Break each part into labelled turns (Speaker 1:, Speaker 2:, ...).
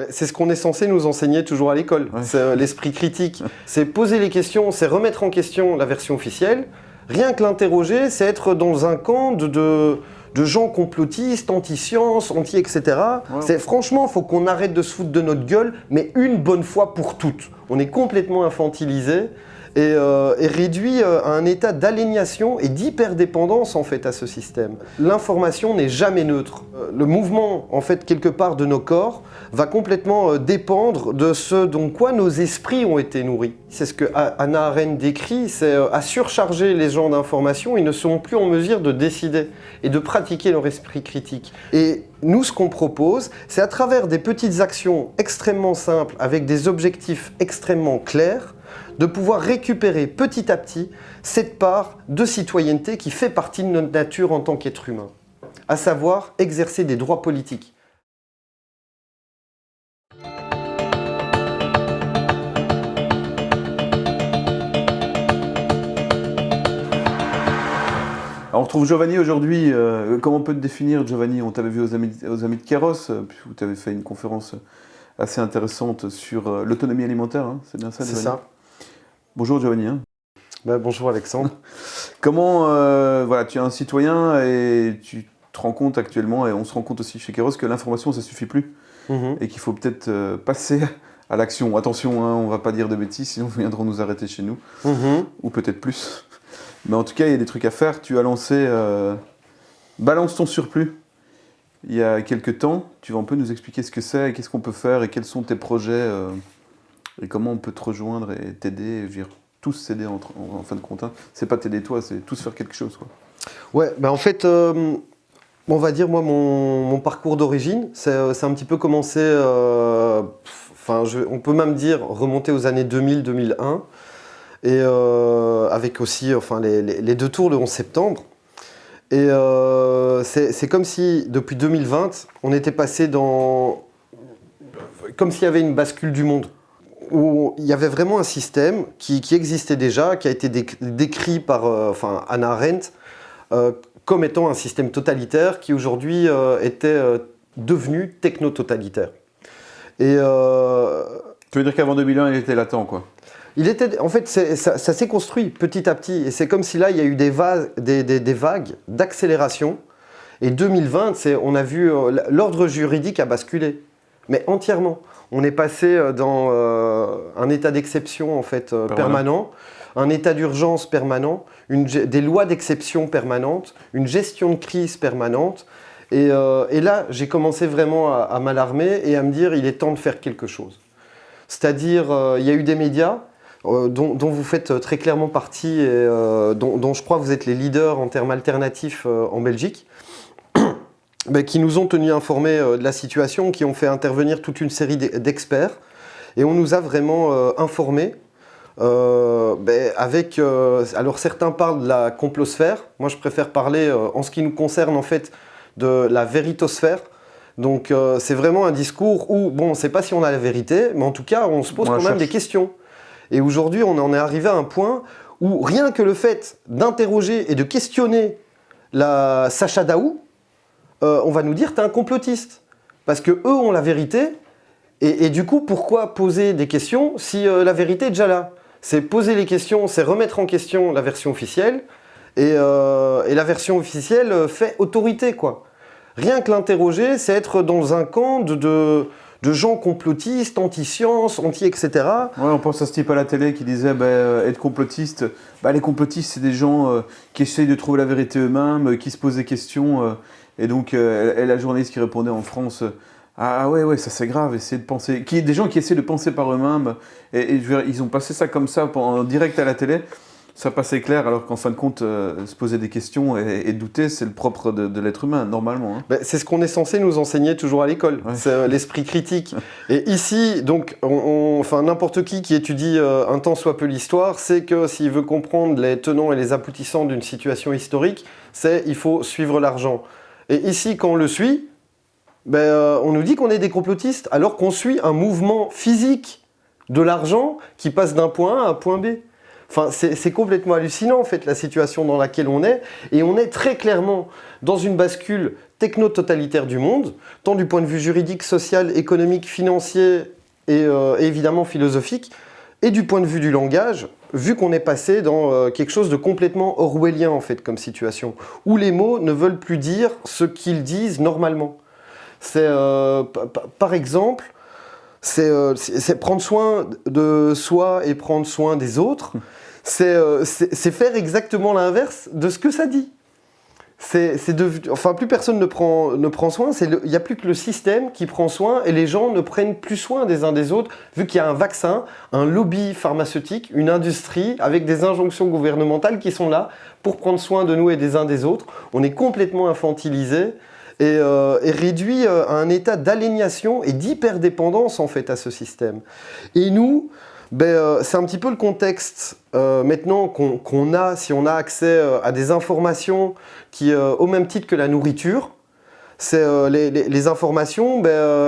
Speaker 1: C'est ce qu'on est censé nous enseigner toujours à l'école,
Speaker 2: Ouais.
Speaker 1: c'est l'esprit critique. C'est poser les questions, c'est remettre en question la version officielle. Rien que l'interroger, c'est être dans un camp de gens complotistes, anti-science, anti-etc.
Speaker 2: Ouais.
Speaker 1: Franchement, il faut qu'on arrête de se foutre de notre gueule, mais une bonne fois pour toutes. On est complètement infantilisé et réduit à un état d'aliénation et d'hyperdépendance en fait à ce système. L'information n'est jamais neutre. Le mouvement en fait quelque part de nos corps va complètement dépendre de ce dont quoi nos esprits ont été nourris. C'est ce que Hannah Arendt décrit, c'est à surcharger les gens d'informations, ils ne seront plus en mesure de décider et de pratiquer leur esprit critique. Et nous, ce qu'on propose, c'est à travers des petites actions extrêmement simples, avec des objectifs extrêmement clairs, de pouvoir récupérer petit à petit cette part de citoyenneté qui fait partie de notre nature en tant qu'être humain, à savoir exercer des droits politiques.
Speaker 2: Alors, on retrouve Giovanni aujourd'hui. Comment on peut te définir, Giovanni? On t'avait vu aux Amis de Kéros, où tu avais fait une conférence assez intéressante sur l'autonomie alimentaire. Hein. C'est bien ça,
Speaker 1: C'est
Speaker 2: Giovanni?
Speaker 1: ça.
Speaker 2: Bonjour, Giovanni. Hein.
Speaker 1: Bonjour Alexandre.
Speaker 2: Comment, voilà, tu es un citoyen et tu te rends compte actuellement, et on se rend compte aussi chez Kéros, que l'information, ça ne suffit plus. Et qu'il faut peut-être passer à l'action. Attention, hein, on ne va pas dire de bêtises, sinon ils viendront nous arrêter chez nous. Ou peut-être plus. Mais en tout cas, il y a des trucs à faire. Tu as lancé Balance ton surplus il y a quelques temps. Tu vas un peu nous expliquer ce que c'est, et qu'est-ce qu'on peut faire, et quels sont tes projets, et comment on peut te rejoindre et t'aider, tous s'aider en fin de compte. Hein. C'est pas t'aider toi, c'est tous faire quelque chose. Quoi.
Speaker 1: Ouais, en fait, on va dire, moi, mon parcours d'origine, c'est un petit peu commencé, on peut même dire remonter aux années 2000-2001, et avec aussi les deux tours le 11 septembre. Et c'est comme si, depuis 2020, on était passé dans... Comme s'il y avait une bascule du monde, où il y avait vraiment un système qui existait déjà, qui a été décrit par Hannah Arendt, comme étant un système totalitaire qui aujourd'hui était devenu techno-totalitaire. Et
Speaker 2: tu veux dire qu'avant 2001, il était latent, quoi?
Speaker 1: En fait, ça s'est construit petit à petit. Et c'est comme si là, il y a eu des vagues d'accélération. Et 2020, on a vu l'ordre juridique a basculé, mais entièrement. On est passé dans un état d'exception en fait, permanent, un état d'urgence permanent, des lois d'exception permanentes, une gestion de crise permanente. Et là, j'ai commencé vraiment à m'alarmer et à me dire il est temps de faire quelque chose. C'est-à-dire, il y a eu des médias dont vous faites très clairement partie et dont je crois que vous êtes les leaders en termes alternatifs en Belgique, qui nous ont tenus informés de la situation, qui ont fait intervenir toute une série d'experts. Et on nous a vraiment informés avec... alors certains parlent de la complosphère. Moi, je préfère parler, en ce qui nous concerne, en fait, de la véritosphère. Donc c'est vraiment un discours où, bon, on ne sait pas si on a la vérité, mais en tout cas, on se pose quand même des questions. Et aujourd'hui, on en est arrivé à un point où rien que le fait d'interroger et de questionner la Sacha Daou, on va nous dire t'es un complotiste. Parce que eux ont la vérité, et du coup, pourquoi poser des questions si la vérité est déjà là? C'est poser les questions, c'est remettre en question la version officielle, et la version officielle fait autorité, quoi. Rien que l'interroger, c'est être dans un camp de gens complotistes, anti-science, anti-etc.
Speaker 2: Ouais, on pense à ce type à la télé qui disait être complotiste. Les complotistes, c'est des gens qui essayent de trouver la vérité eux-mêmes, qui se posent des questions. Et donc, la journaliste qui répondait en France, ah ouais, ça c'est grave, essayer de penser. Des gens qui essaient de penser par eux-mêmes. Et ils ont passé ça comme ça en direct à la télé. Ça passait clair, alors qu'en fin de compte, se poser des questions et douter, c'est le propre de l'être humain, normalement. Hein.
Speaker 1: C'est ce qu'on est censé nous enseigner toujours à l'école, c'est l'esprit critique. Et ici, donc, n'importe qui étudie un tant soit peu l'histoire, sait que s'il veut comprendre les tenants et les aboutissants d'une situation historique, il faut suivre l'argent. Et ici, quand on le suit, on nous dit qu'on est des complotistes, alors qu'on suit un mouvement physique de l'argent qui passe d'un point A à un point B. Enfin, c'est complètement hallucinant en fait la situation dans laquelle on est, et on est très clairement dans une bascule techno-totalitaire du monde, tant du point de vue juridique, social, économique, financier et évidemment philosophique, et du point de vue du langage, vu qu'on est passé dans quelque chose de complètement orwellien en fait comme situation, où les mots ne veulent plus dire ce qu'ils disent normalement. C'est par exemple, c'est prendre soin de soi et prendre soin des autres. C'est faire exactement l'inverse de ce que ça dit. Enfin, plus personne ne prend soin, il n'y a plus que le système qui prend soin et les gens ne prennent plus soin des uns des autres, vu qu'il y a un vaccin, un lobby pharmaceutique, une industrie avec des injonctions gouvernementales qui sont là pour prendre soin de nous et des uns des autres. On est complètement infantilisé et réduit à un état d'aliénation et d'hyperdépendance en fait à ce système. Et nous, c'est un petit peu le contexte maintenant qu'on a, si on a accès à des informations qui, au même titre que la nourriture, c'est les informations,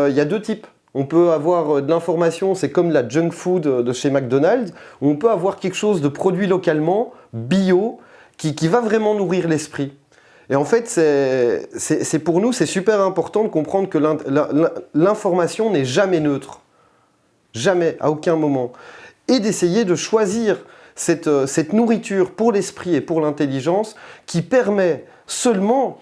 Speaker 1: il y a deux types. On peut avoir de l'information, c'est comme la junk food de chez McDonald's, où on peut avoir quelque chose de produit localement, bio, qui va vraiment nourrir l'esprit. Et en fait, c'est pour nous, c'est super important de comprendre que l'information n'est jamais neutre. Jamais, à aucun moment. Et d'essayer de choisir cette nourriture pour l'esprit et pour l'intelligence qui permet seulement,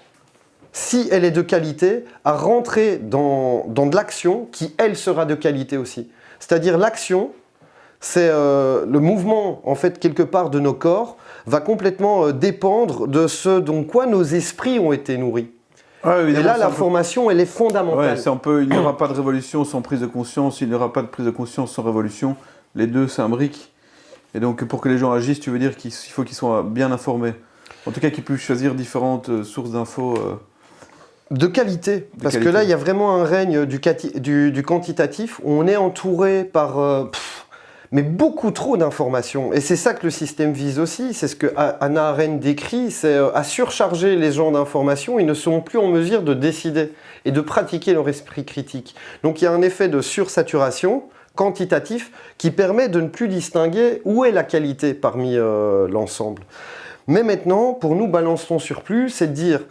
Speaker 1: si elle est de qualité, à rentrer dans de l'action qui, elle, sera de qualité aussi. C'est-à-dire l'action, c'est le mouvement, en fait, quelque part de nos corps, va complètement dépendre de ce dont quoi nos esprits ont été nourris.
Speaker 2: Ouais,
Speaker 1: et là, l'information, elle est fondamentale.
Speaker 2: Ouais, il n'y aura pas de révolution sans prise de conscience, il n'y aura pas de prise de conscience sans révolution. Les deux s'imbriquent. Et donc, pour que les gens agissent, tu veux dire qu'il faut qu'ils soient bien informés. En tout cas, qu'ils puissent choisir différentes sources d'infos.
Speaker 1: De qualité. Parce que là, il y a vraiment un règne du quantitatif où on est entouré par... mais beaucoup trop d'informations. Et c'est ça que le système vise aussi. C'est ce que Hannah Arendt décrit, c'est à surcharger les gens d'informations. Ils ne seront plus en mesure de décider et de pratiquer leur esprit critique. Donc il y a un effet de sursaturation quantitatif qui permet de ne plus distinguer où est la qualité parmi l'ensemble. Mais maintenant, pour nous, balance ton surplus, c'est de dire,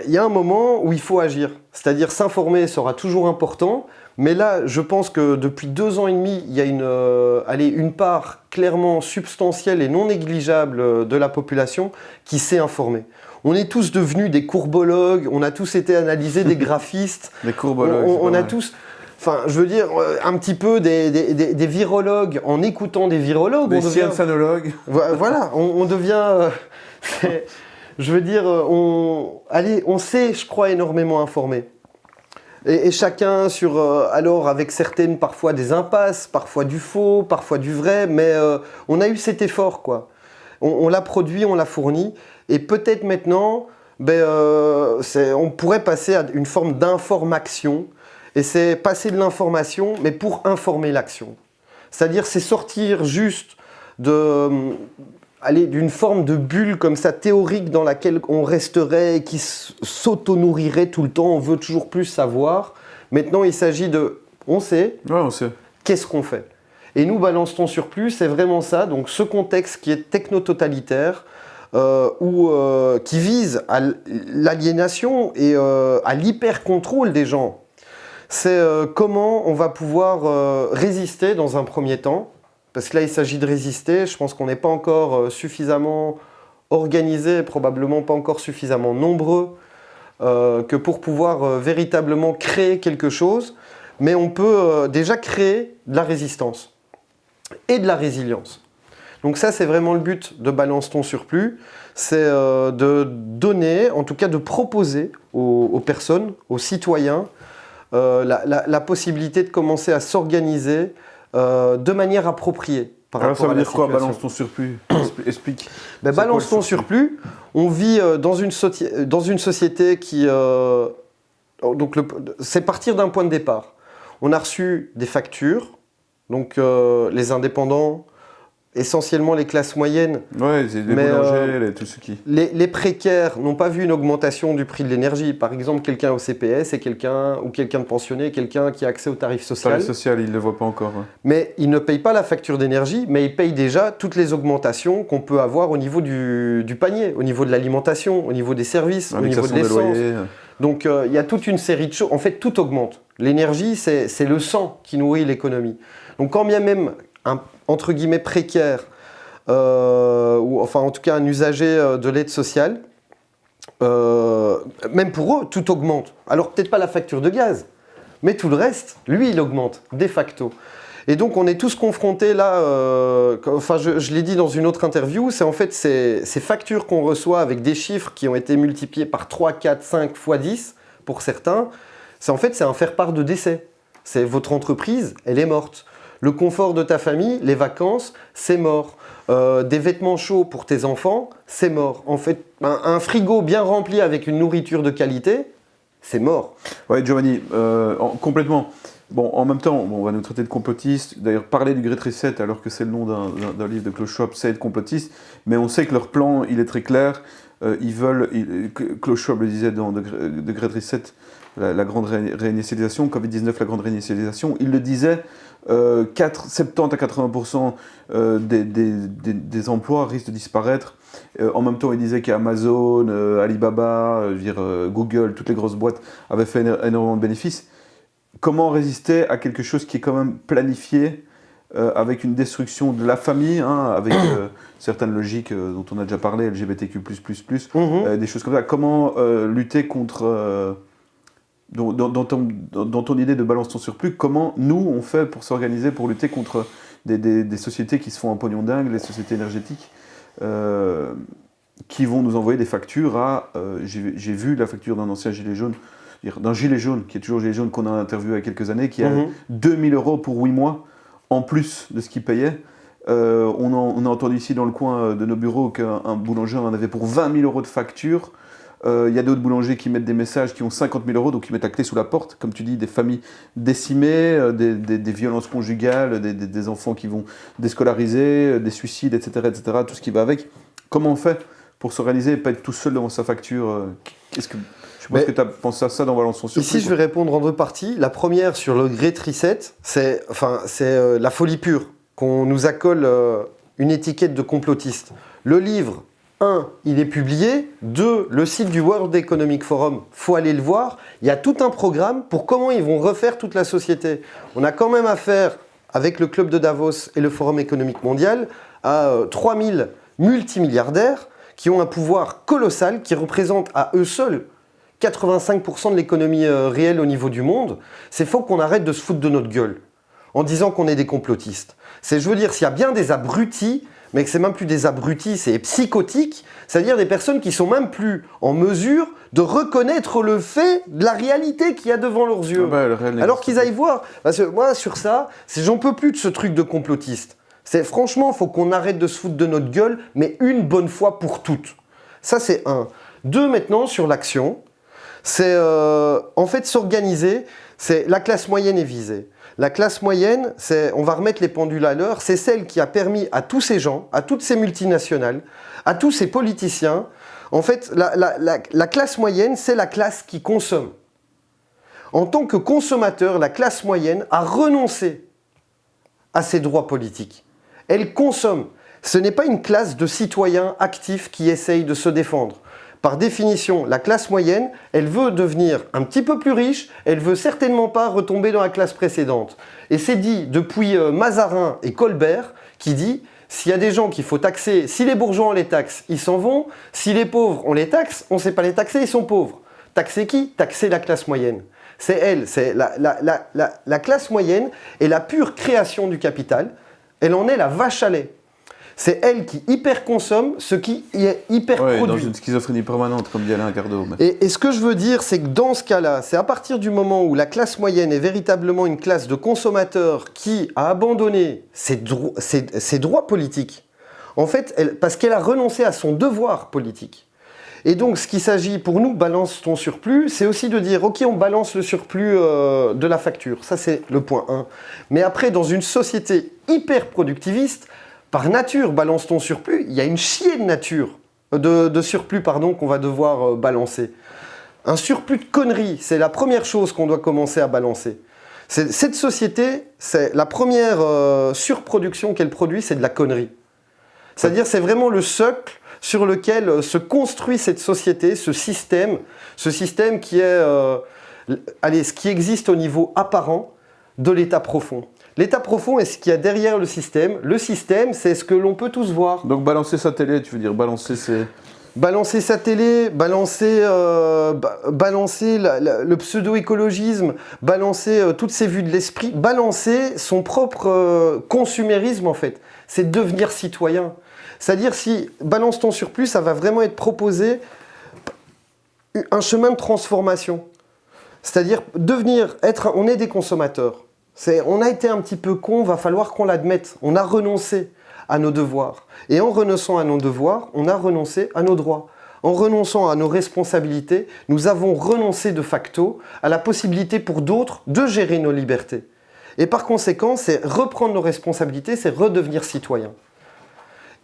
Speaker 1: il y a un moment où il faut agir. C'est-à-dire s'informer sera toujours important. Mais là, je pense que depuis 2 ans et demi, il y a une part clairement substantielle et non négligeable de la population qui s'est informée. On est tous devenus des courbologues, on a tous été analysés des graphistes.
Speaker 2: Des courbologues.
Speaker 1: On a tous... Enfin, je veux dire, un petit peu des virologues en écoutant des virologues.
Speaker 2: Des scienceanologues.
Speaker 1: Voilà, on devient... je veux dire, on s'est, je crois, énormément informé. Et chacun alors avec certaines parfois des impasses, parfois du faux, parfois du vrai, mais on a eu cet effort quoi. On l'a produit, on l'a fourni, et peut-être maintenant, on pourrait passer à une forme d'information, et c'est passer de l'information, mais pour informer l'action. C'est-à-dire c'est sortir juste d'une forme de bulle comme ça théorique dans laquelle on resterait et qui s'auto-nourrirait tout le temps, on veut toujours plus savoir. Maintenant, il s'agit de... On sait.
Speaker 2: Ouais, on sait.
Speaker 1: Qu'est-ce qu'on fait? Et nous, Balance ton surplus, c'est vraiment ça. Donc ce contexte qui est techno-totalitaire, qui vise à l'aliénation et à l'hyper-contrôle des gens. C'est comment on va pouvoir résister dans un premier temps. Parce que là, il s'agit de résister. Je pense qu'on n'est pas encore suffisamment organisé, probablement pas encore suffisamment nombreux, que pour pouvoir véritablement créer quelque chose. Mais on peut déjà créer de la résistance et de la résilience. Donc ça, c'est vraiment le but de Balance ton surplus. C'est de donner, en tout cas de proposer aux personnes, aux citoyens, la possibilité de commencer à s'organiser de manière appropriée.
Speaker 2: Alors ça veut dire quoi, balance ton surplus? Explique.
Speaker 1: Balance ton surplus, on vit dans une société qui... c'est partir d'un point de départ. On a reçu des factures, donc les indépendants essentiellement les classes moyennes.
Speaker 2: Ouais, c'est les boulangers, tous ceux qui...
Speaker 1: Les précaires n'ont pas vu une augmentation du prix de l'énergie. Par exemple, quelqu'un au CPS et quelqu'un de pensionné, quelqu'un qui a accès au tarif social.
Speaker 2: Le tarif social, il ne le voit pas encore. Ouais.
Speaker 1: Mais il ne paye pas la facture d'énergie, mais il paye déjà toutes les augmentations qu'on peut avoir au niveau du panier, au niveau de l'alimentation, au niveau des services, au niveau de l'essence. Donc il y a toute une série de choses. En fait, tout augmente. L'énergie, c'est le sang qui nourrit l'économie. Donc quand bien même un entre guillemets précaire, ou enfin en tout cas un usager de l'aide sociale, même pour eux, tout augmente. Alors peut-être pas la facture de gaz, mais tout le reste, lui, il augmente, de facto. Et donc on est tous confrontés là, enfin je l'ai dit dans une autre interview, c'est en fait ces factures qu'on reçoit avec des chiffres qui ont été multipliés par 3, 4, 5 fois 10 pour certains, c'est en fait c'est un faire-part de décès. C'est votre entreprise, elle est morte. Le confort de ta famille, les vacances, c'est mort. Des vêtements chauds pour tes enfants, c'est mort. En fait, un frigo bien rempli avec une nourriture de qualité, c'est mort.
Speaker 2: Ouais, Giovanni, complètement. Bon, en même temps, on va nous traiter de complotistes. D'ailleurs, parler du Great Reset alors que c'est le nom d'un livre de Klaus Schwab, c'est être complotiste. Mais on sait que leur plan, il est très clair. Ils veulent, Klaus Schwab le disait dans The Great Reset, la grande réinitialisation, Covid-19, la grande réinitialisation, il le disait, 70 à 80% des emplois risquent de disparaître. En même temps, il disait qu'Amazon, Alibaba, Google, toutes les grosses boîtes avaient fait énormément de bénéfices. Comment résister à quelque chose qui est quand même planifié avec une destruction de la famille, hein, avec certaines logiques dont on a déjà parlé, LGBTQ++, des choses comme ça. Comment lutter contre... Dans ton idée de balance ton surplus, comment nous on fait pour s'organiser, pour lutter contre des sociétés qui se font un pognon dingue, les sociétés énergétiques, qui vont nous envoyer des factures à... j'ai vu la facture d'un ancien gilet jaune, d'un gilet jaune, qui est toujours gilet jaune qu'on a interviewé il y a quelques années, qui a 2000 € pour 8 mois, en plus de ce qu'il payait. On a entendu ici dans le coin de nos bureaux qu'un boulanger en avait pour 20 000 € de facture. Il y a d'autres boulangers qui mettent des messages qui ont 50 000 €, donc ils mettent la clé sous la porte, comme tu dis, des familles décimées, des violences conjugales, des enfants qui vont déscolariser, des suicides, etc., tout ce qui va avec. Comment on fait pour s'organiser et pas être tout seul devant sa facture? Je pense que tu as pensé à ça dans Balance ton surplus.
Speaker 1: Ici, je vais répondre en deux parties. La première, sur le Great Reset, c'est la folie pure, qu'on nous accole une étiquette de complotiste. Le livre, 1, il est publié. 2, le site du World Economic Forum, il faut aller le voir. Il y a tout un programme pour comment ils vont refaire toute la société. On a quand même affaire, avec le club de Davos et le Forum économique mondial, à 3000 multimilliardaires qui ont un pouvoir colossal, qui représentent à eux seuls 85% de l'économie réelle au niveau du monde. C'est faut qu'on arrête de se foutre de notre gueule en disant qu'on est des complotistes. Je veux dire, s'il y a bien des abrutis, mais que c'est même plus des abrutis, c'est psychotiques, c'est-à-dire des personnes qui sont même plus en mesure de reconnaître le fait de la réalité qu'il y a devant leurs yeux. Alors qu'ils aillent voir. Parce que moi, sur ça, j'en peux plus de ce truc de complotiste. Franchement, il faut qu'on arrête de se foutre de notre gueule, mais une bonne fois pour toutes. Ça, c'est 1. 2, maintenant, sur l'action, c'est en fait s'organiser, la classe moyenne est visée. La classe moyenne, on va remettre les pendules à l'heure, c'est celle qui a permis à tous ces gens, à toutes ces multinationales, à tous ces politiciens, en fait, la classe moyenne, c'est la classe qui consomme. En tant que consommateur, la classe moyenne a renoncé à ses droits politiques. Elle consomme. Ce n'est pas une classe de citoyens actifs qui essayent de se défendre. Par définition, la classe moyenne, elle veut devenir un petit peu plus riche, elle veut certainement pas retomber dans la classe précédente. Et c'est dit depuis Mazarin et Colbert qui dit s'il y a des gens qu'il faut taxer, si les bourgeois on les taxe, ils s'en vont, si les pauvres on les taxe, on ne sait pas les taxer, ils sont pauvres. Taxer qui? Taxer la classe moyenne. C'est elle, c'est la classe moyenne est la pure création du capital, elle en est la vache à lait. C'est elle qui hyper-consomme ce qui est hyper-produit.
Speaker 2: Dans une schizophrénie permanente, comme dit Alain Cardo.
Speaker 1: Et ce que je veux dire, c'est que dans ce cas-là, c'est à partir du moment où la classe moyenne est véritablement une classe de consommateurs qui a abandonné ses droits politiques, en fait, parce qu'elle a renoncé à son devoir politique. Et donc, ce qu'il s'agit pour nous, balance ton surplus, c'est aussi de dire, ok, on balance le surplus de la facture. Ça, c'est le point 1. Mais après, dans une société hyper productiviste, Par nature, balance ton surplus, il y a une chier de nature, de surplus pardon, qu'on va devoir balancer. Un surplus de conneries, c'est la première chose qu'on doit commencer à balancer. Cette société, c'est la première surproduction qu'elle produit, c'est de la connerie. C'est-à-dire, c'est vraiment le socle sur lequel se construit cette société, ce système qui est ce qui existe au niveau apparent de l'état profond. L'état profond est ce qu'il y a derrière le système. Le système, c'est ce que l'on peut tous voir.
Speaker 2: Donc balancer sa télé, tu veux dire balancer ses...
Speaker 1: Balancer sa télé, balancer le pseudo-écologisme, balancer toutes ces vues de l'esprit, balancer son propre consumérisme en fait. C'est devenir citoyen. C'est-à-dire si balance ton surplus, ça va vraiment être proposé un chemin de transformation. C'est-à-dire on est des consommateurs. On a été un petit peu con, va falloir qu'on l'admette. On a renoncé à nos devoirs. Et en renonçant à nos devoirs, on a renoncé à nos droits. En renonçant à nos responsabilités, nous avons renoncé de facto à la possibilité pour d'autres de gérer nos libertés. Et par conséquent, c'est reprendre nos responsabilités, c'est redevenir citoyen.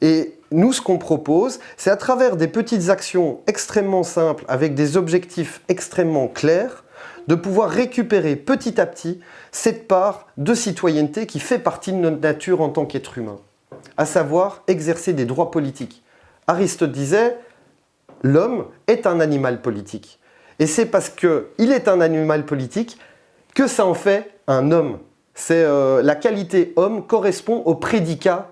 Speaker 1: Et nous, ce qu'on propose, c'est à travers des petites actions extrêmement simples, avec des objectifs extrêmement clairs, de pouvoir récupérer petit à petit cette part de citoyenneté qui fait partie de notre nature en tant qu'être humain, à savoir exercer des droits politiques. Aristote disait « l'homme est un animal politique ». Et c'est parce qu'il est un animal politique que ça en fait un homme. La qualité homme correspond au prédicat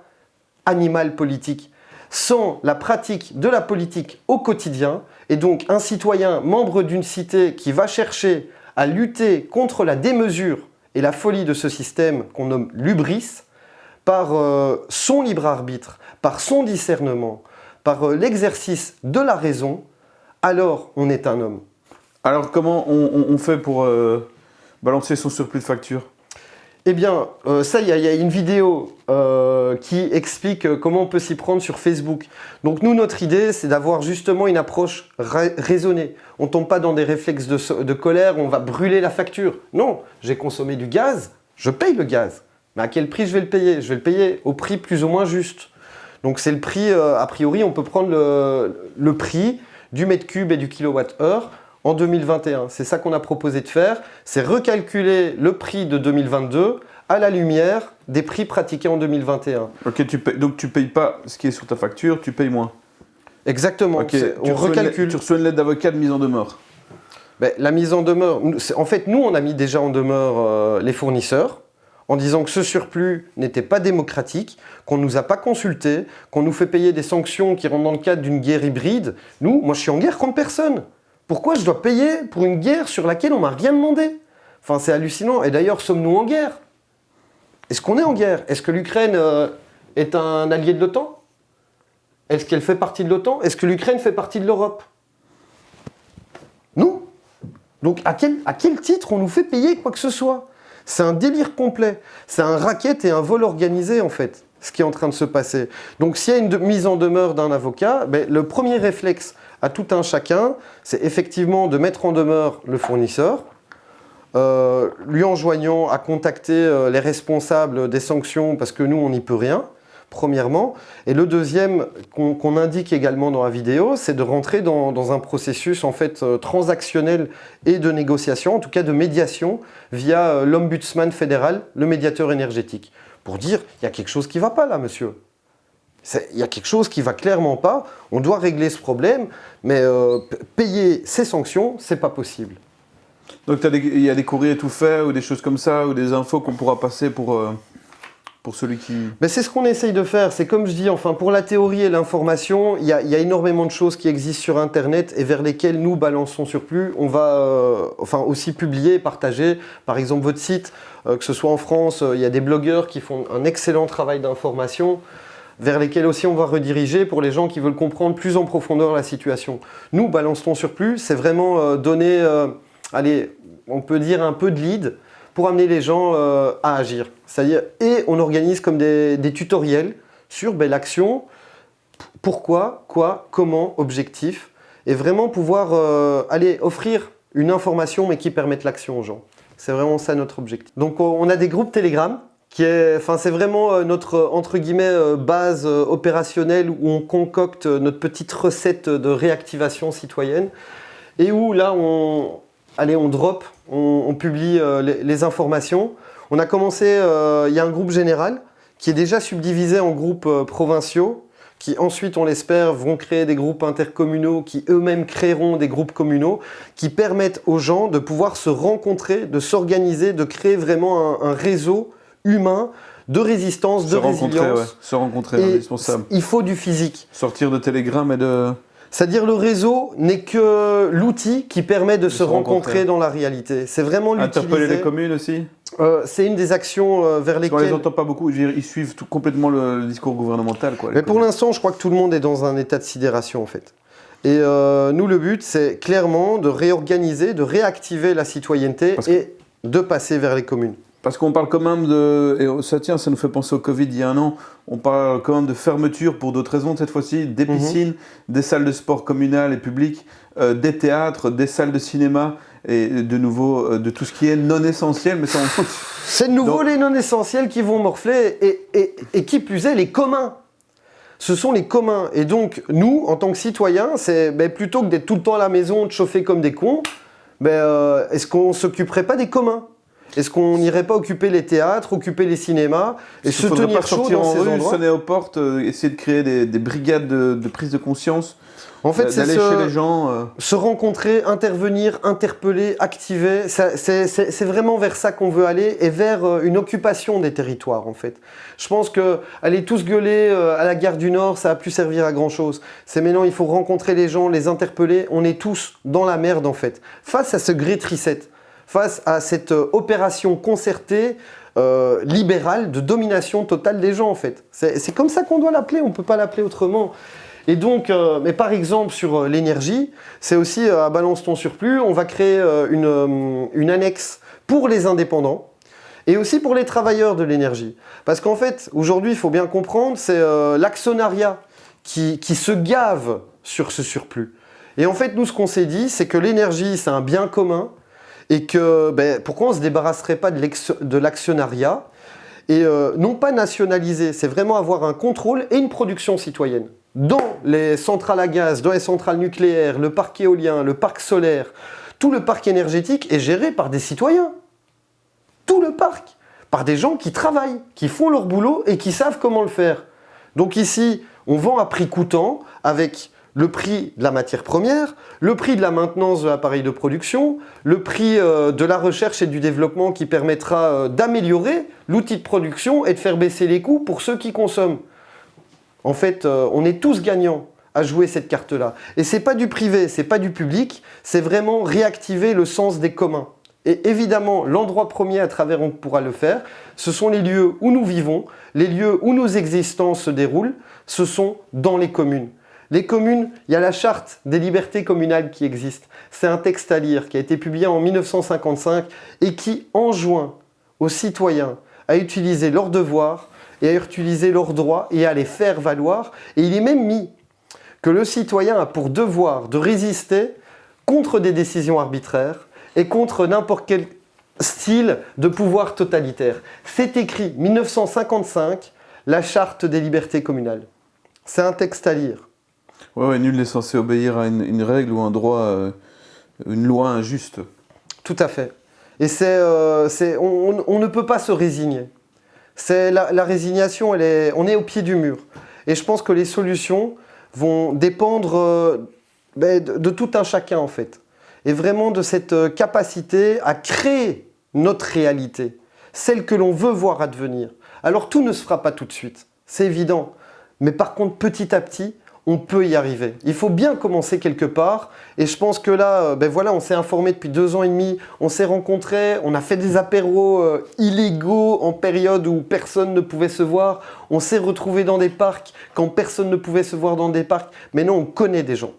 Speaker 1: animal politique. Sans la pratique de la politique au quotidien, et donc un citoyen membre d'une cité qui va chercher à lutter contre la démesure et la folie de ce système qu'on nomme l'hubris, par son libre arbitre, par son discernement, par l'exercice de la raison, alors on est un homme.
Speaker 2: Alors comment on fait pour balancer son surplus de facture ?
Speaker 1: Eh bien, il y a une vidéo qui explique comment on peut s'y prendre sur Facebook. Donc nous, notre idée, c'est d'avoir justement une approche raisonnée. On ne tombe pas dans des réflexes de colère, on va brûler la facture. Non, j'ai consommé du gaz, je paye le gaz. Mais à quel prix je vais le payer ? Je vais le payer au prix plus ou moins juste. Donc c'est le prix, a priori, on peut prendre le prix du mètre cube et du kilowattheure en 2021. C'est ça qu'on a proposé de faire, c'est recalculer le prix de 2022 à la lumière des prix pratiqués en 2021.
Speaker 2: Ok, donc tu ne payes pas ce qui est sur ta facture, tu payes moins.
Speaker 1: Exactement,
Speaker 2: okay.
Speaker 1: On recalcule.
Speaker 2: Tu reçois une lettre d'avocat de mise en demeure.
Speaker 1: La mise en demeure, en fait, nous, on a mis déjà en demeure les fournisseurs, en disant que ce surplus n'était pas démocratique, qu'on ne nous a pas consultés, qu'on nous fait payer des sanctions qui rentrent dans le cadre d'une guerre hybride. Moi, je suis en guerre contre personne. Pourquoi je dois payer pour une guerre sur laquelle on ne m'a rien demandé ? Enfin, c'est hallucinant. Et d'ailleurs, sommes-nous en guerre ? Est-ce qu'on est en guerre ? Est-ce que l'Ukraine est un allié de l'OTAN ? Est-ce qu'elle fait partie de l'OTAN ? Est-ce que l'Ukraine fait partie de l'Europe ? Non. Donc, à quel titre on nous fait payer quoi que ce soit ? C'est un délire complet. C'est un racket et un vol organisé, en fait, ce qui est en train de se passer. Donc, s'il y a une mise en demeure d'un avocat, le premier réflexe à tout un chacun, c'est effectivement de mettre en demeure le fournisseur, lui enjoignant à contacter les responsables des sanctions parce que nous, on n'y peut rien, premièrement. Et le deuxième qu'on indique également dans la vidéo, c'est de rentrer dans un processus en fait transactionnel et de négociation, en tout cas de médiation, via l'ombudsman fédéral, le médiateur énergétique, pour dire il y a quelque chose qui ne va pas là, monsieur. Il y a quelque chose qui ne va clairement pas, on doit régler ce problème, mais payer ces sanctions, ce n'est pas possible.
Speaker 2: Donc il y a des courriers tout faits, ou des choses comme ça, ou des infos qu'on pourra passer pour celui qui...
Speaker 1: Mais c'est ce qu'on essaye de faire, c'est comme je dis, enfin, pour la théorie et l'information, il y a énormément de choses qui existent sur Internet et vers lesquelles nous balançons surplus. On va aussi publier et partager, par exemple votre site, que ce soit en France, il y a des blogueurs qui font un excellent travail d'information, vers lesquels aussi on va rediriger pour les gens qui veulent comprendre plus en profondeur la situation. Nous, Balance ton surplus, c'est vraiment donner, on peut dire un peu de lead pour amener les gens à agir. C'est-à-dire, et on organise comme des tutoriels sur l'action, pourquoi, quoi, comment, objectif, et vraiment pouvoir offrir une information mais qui permette l'action aux gens. C'est vraiment ça notre objectif. Donc on a des groupes Telegram c'est vraiment notre entre guillemets base opérationnelle où on concocte notre petite recette de réactivation citoyenne et où là on drop, on publie les informations. On a commencé, il y a un groupe général qui est déjà subdivisé en groupes provinciaux, qui ensuite, on l'espère, vont créer des groupes intercommunaux, qui eux-mêmes créeront des groupes communaux, qui permettent aux gens de pouvoir se rencontrer, de s'organiser, de créer vraiment un réseau humain de résistance, de résilience.
Speaker 2: Se rencontrer, indispensable.
Speaker 1: Il faut du physique.
Speaker 2: Sortir de Telegram et de...
Speaker 1: C'est-à-dire le réseau n'est que l'outil qui permet de se rencontrer dans la réalité. C'est vraiment l'utiliser.
Speaker 2: Interpeller les communes aussi.
Speaker 1: C'est une des actions vers lesquelles...
Speaker 2: On les entend pas beaucoup, ils suivent complètement le discours gouvernemental.
Speaker 1: Mais pour l'instant, je crois que tout le monde est dans un état de sidération en fait. Et nous, le but, c'est clairement de réorganiser, de réactiver la citoyenneté et de passer vers les communes.
Speaker 2: Parce qu'on parle quand même de... Et ça nous fait penser au Covid il y a un an. On parle quand même de fermeture pour d'autres raisons cette fois-ci. Des piscines, des salles de sport communales et publiques, des théâtres, des salles de cinéma et de nouveau de tout ce qui est non essentiel. Mais ça,
Speaker 1: c'est de nouveau les non essentiels qui vont morfler et qui plus est les communs. Ce sont les communs. Et donc nous, en tant que citoyens, c'est plutôt que d'être tout le temps à la maison, de chauffer comme des cons, est-ce qu'on ne s'occuperait pas des communs ? Est-ce qu'on n'irait pas occuper les théâtres, occuper les cinémas et se tenir chaud dans ces endroits ?
Speaker 2: Sonner aux portes, essayer de créer des brigades de prise de conscience,
Speaker 1: en fait,
Speaker 2: d'aller chez les gens.
Speaker 1: Se rencontrer, intervenir, interpeller, activer, c'est vraiment vers ça qu'on veut aller et vers une occupation des territoires en fait. Je pense qu'aller tous gueuler à la gare du Nord, ça n'a plus servir à grand chose. C'est maintenant, il faut rencontrer les gens, les interpeller. On est tous dans la merde en fait. Face à ce Great Reset, face à cette opération concertée, libérale, de domination totale des gens en fait. C'est comme ça qu'on doit l'appeler, on ne peut pas l'appeler autrement. Et donc, mais par exemple sur l'énergie, c'est aussi à Balance ton surplus, on va créer une annexe pour les indépendants et aussi pour les travailleurs de l'énergie. Parce qu'en fait, aujourd'hui, il faut bien comprendre, c'est l'actionnariat qui se gave sur ce surplus. Et en fait, nous, ce qu'on s'est dit, c'est que l'énergie, c'est un bien commun. Et que pourquoi on ne se débarrasserait pas de l'actionnariat et non pas nationaliser, c'est vraiment avoir un contrôle et une production citoyenne. Dans les centrales à gaz, dans les centrales nucléaires, le parc éolien, le parc solaire, tout le parc énergétique est géré par des citoyens. Tout le parc, par des gens qui travaillent, qui font leur boulot et qui savent comment le faire. Donc ici, on vend à prix coûtant avec le prix de la matière première, le prix de la maintenance de l'appareil de production, le prix de la recherche et du développement qui permettra d'améliorer l'outil de production et de faire baisser les coûts pour ceux qui consomment. En fait, on est tous gagnants à jouer cette carte-là. Et c'est pas du privé, c'est pas du public, c'est vraiment réactiver le sens des communs. Et évidemment, l'endroit premier à travers on pourra le faire, ce sont les lieux où nous vivons, les lieux où nos existences se déroulent, ce sont dans les communes. Les communes, il y a la charte des libertés communales qui existe. C'est un texte à lire qui a été publié en 1955 et qui enjoint aux citoyens à utiliser leurs devoirs et à utiliser leurs droits et à les faire valoir. Et il est même mis que le citoyen a pour devoir de résister contre des décisions arbitraires et contre n'importe quel style de pouvoir totalitaire. C'est écrit 1955, la charte des libertés communales. C'est un texte à lire.
Speaker 2: Ouais, nul n'est censé obéir à une règle ou un droit, une loi injuste.
Speaker 1: Tout à fait. Et on ne peut pas se résigner. La résignation, on est au pied du mur. Et je pense que les solutions vont dépendre de tout un chacun en fait. Et vraiment de cette capacité à créer notre réalité, celle que l'on veut voir advenir. Alors tout ne se fera pas tout de suite, c'est évident. Mais par contre, petit à petit, on peut y arriver. Il faut bien commencer quelque part. Et je pense que là, on s'est informé depuis 2 ans et demi, on s'est rencontrés, on a fait des apéros illégaux en période où personne ne pouvait se voir. On s'est retrouvés dans des parcs quand personne ne pouvait se voir dans des parcs. Mais non, on connaît des gens.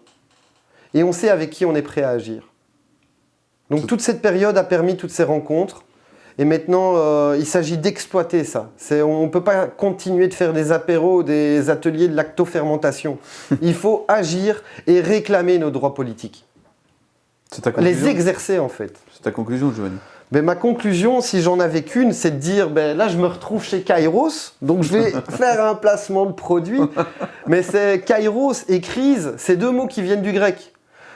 Speaker 1: Et on sait avec qui on est prêt à agir. Donc toute cette période a permis toutes ces rencontres. Et maintenant, il s'agit d'exploiter ça. On ne peut pas continuer de faire des apéros, des ateliers de lactofermentation. Il faut agir et réclamer nos droits politiques.
Speaker 2: C'est ta conclusion.
Speaker 1: Les exercer, en fait.
Speaker 2: C'est ta conclusion, Giovanni.
Speaker 1: Ben, ma conclusion, si j'en avais qu'une, c'est de dire, ben, là je me retrouve chez Kairos, donc je vais faire un placement de produit. Mais c'est Kairos et crise, c'est deux mots qui viennent du grec.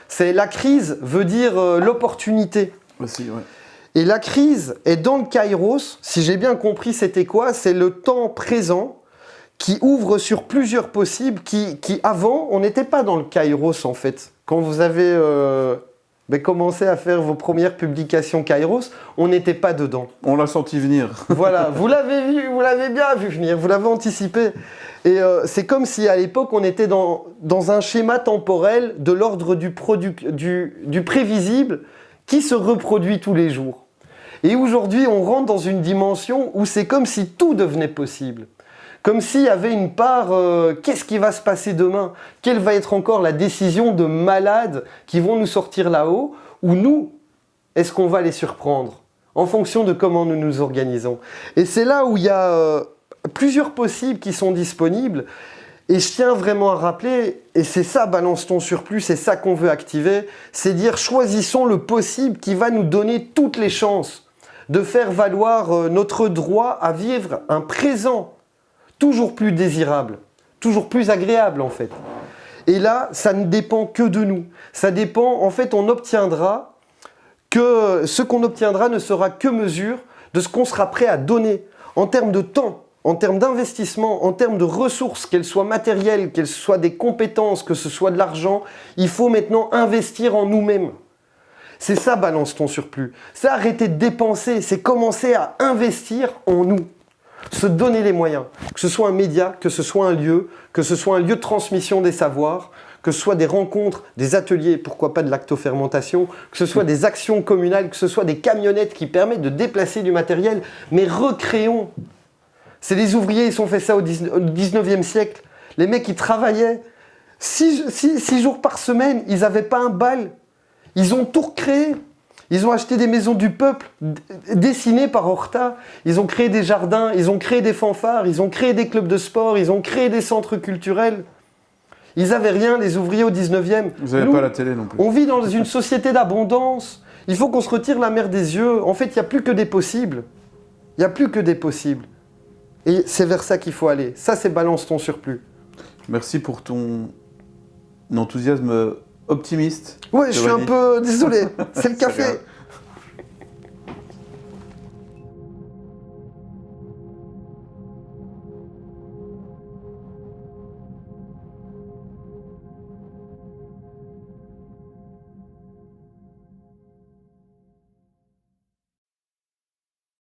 Speaker 1: C'est la crise veut dire l'opportunité.
Speaker 2: Aussi, ouais.
Speaker 1: Et la crise est dans le Kairos, si j'ai bien compris c'était quoi, c'est le temps présent qui ouvre sur plusieurs possibles, qui avant, on n'était pas dans le Kairos en fait. Quand vous avez commencé à faire vos premières publications Kairos, on n'était pas dedans.
Speaker 2: On l'a senti venir.
Speaker 1: Voilà, vous l'avez vu, vous l'avez bien vu venir, vous l'avez anticipé. Et c'est comme si à l'époque on était dans un schéma temporel de l'ordre du prévisible qui se reproduit tous les jours. Et aujourd'hui, on rentre dans une dimension où c'est comme si tout devenait possible. Comme s'il y avait une part, qu'est-ce qui va se passer demain? Quelle va être encore la décision de malades qui vont nous sortir là-haut? Ou nous, est-ce qu'on va les surprendre? En fonction de comment nous nous organisons. Et c'est là où il y a plusieurs possibles qui sont disponibles. Et je tiens vraiment à rappeler, et c'est ça, balance ton surplus, c'est ça qu'on veut activer, c'est dire choisissons le possible qui va nous donner toutes les chances de faire valoir notre droit à vivre un présent toujours plus désirable, toujours plus agréable en fait. Et là, ça ne dépend que de nous. Ça dépend, en fait, ce qu'on obtiendra ne sera que mesure de ce qu'on sera prêt à donner en termes de temps, en termes d'investissement, en termes de ressources, qu'elles soient matérielles, qu'elles soient des compétences, que ce soit de l'argent. Il faut maintenant investir en nous-mêmes. C'est ça, balance ton surplus. C'est arrêter de dépenser, c'est commencer à investir en nous. Se donner les moyens, que ce soit un média, que ce soit un lieu de transmission des savoirs, que ce soit des rencontres, des ateliers, pourquoi pas de lactofermentation, que ce soit des actions communales, que ce soit des camionnettes qui permettent de déplacer du matériel, mais recréons. C'est les ouvriers, ils ont fait ça au 19e siècle. Les mecs, ils travaillaient 6 jours par semaine, ils n'avaient pas un bal. Ils ont tout recréé. Ils ont acheté des maisons du peuple dessinées par Horta. Ils ont créé des jardins, ils ont créé des fanfares, ils ont créé des clubs de sport, ils ont créé des centres culturels. Ils n'avaient rien, les ouvriers au 19e.
Speaker 2: Vous n'avez pas la télé non plus.
Speaker 1: On vit dans une société d'abondance. Il faut qu'on se retire la mer des yeux. En fait, il n'y a plus que des possibles. Il n'y a plus que des possibles. Et c'est vers ça qu'il faut aller. Ça, c'est balance ton surplus.
Speaker 2: Merci pour ton enthousiasme optimiste.
Speaker 1: Ouais, je suis un peu désolé. C'est le café.